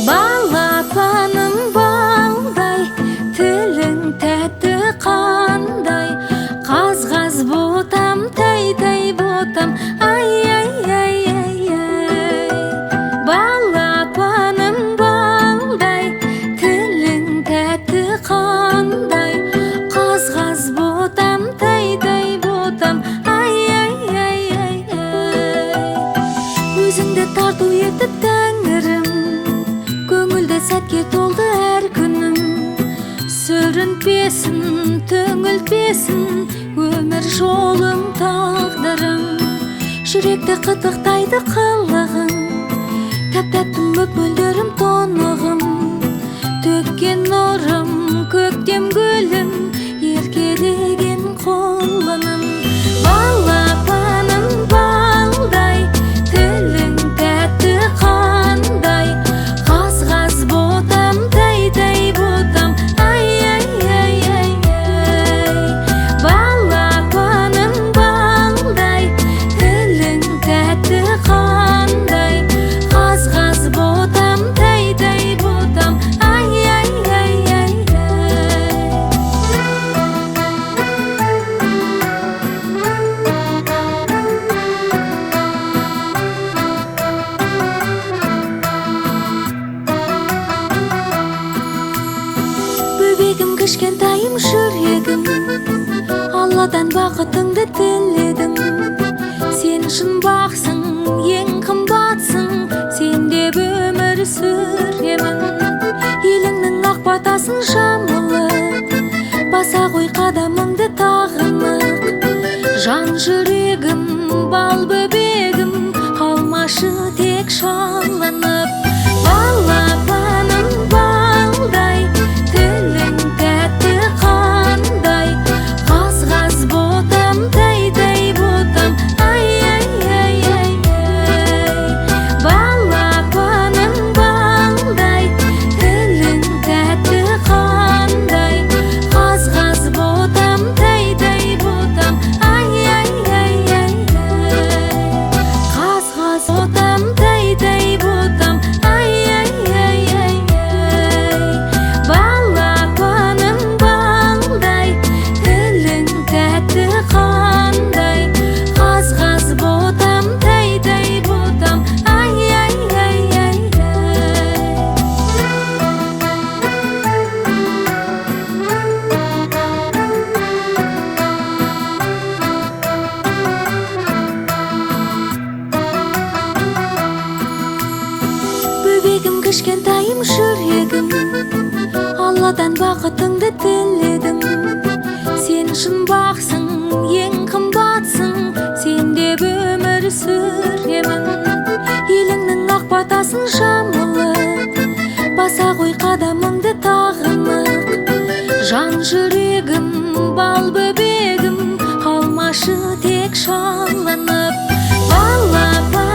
Балапаным балдай, тілің тәтті қандай, қаз-қаз ботам, тай-тай ботам, ай-ай-ай-ай-ай. Балапаным балдай, тілің тәтті қандай, қаз-қаз ботам, тай-тай ботам, ай-ай-ай-ай-ай. Өзіңді тарту етіп тәңірім, көңілді сәтке толды әр күнім. Сүрінтпесін, түңілтпесін өмір жолым, тағдырым. Жүректі қытықтайды қылығың, тәп-тәттім мөп-мөлдірім тонығым. Төккен нұрым, көктем гүлім, еркелеген қолыным. Балапаным балдай, тілің тәтті қандай, қаз-қаз ботам, тай-тай ботам, ай-ай-ай-ай-ай. Балапаным балдай, тілің тәтті қандай, қаз-қаз ботам, тай-тай ботам, ай-ай-ай-ай-ай. Бөбегім, кішкентайым жүрегім, Алладан бақытыңды тіледім. Сен шын бақсың, ең қымбатсың, сен деп өмір сүремін. Еліңнің ақ батасын жамылып, баса қой қадамыңды тағынып. Жан жүрегім, бал бөбегім, қалмашы тек шалынып. Балапаным балдай, тілің тәтті қандай, қаз-қаз ботам, тай-тай ботам, ай-ай-ай-ай-ай. Балапаным балдай, тілің тәтті қандай, қаз-қаз ботам, тай-тай ботам, ай-ай-ай-ай-ай. Қаз-қаз ботам, тай-тай ботам, ай-ай-ай-ай-ай. Балапаным балдай, тілің тәтті қандай, қаз-қаз ботам, тай-тай ботам, ай-ай-ай-ай-ай. Бөбегім, кішкентайым жүрегім, Алладан бақытыңды тіледім. Сен шын бақсың, ең қымбатсың, сен деп өмір сүремін. Еліңнің ақ батасын жамылып, баса қой қадамыңды тағынып. Жан жүрегім, бал бөбегім, қалмашы тек шалынып. Балапаным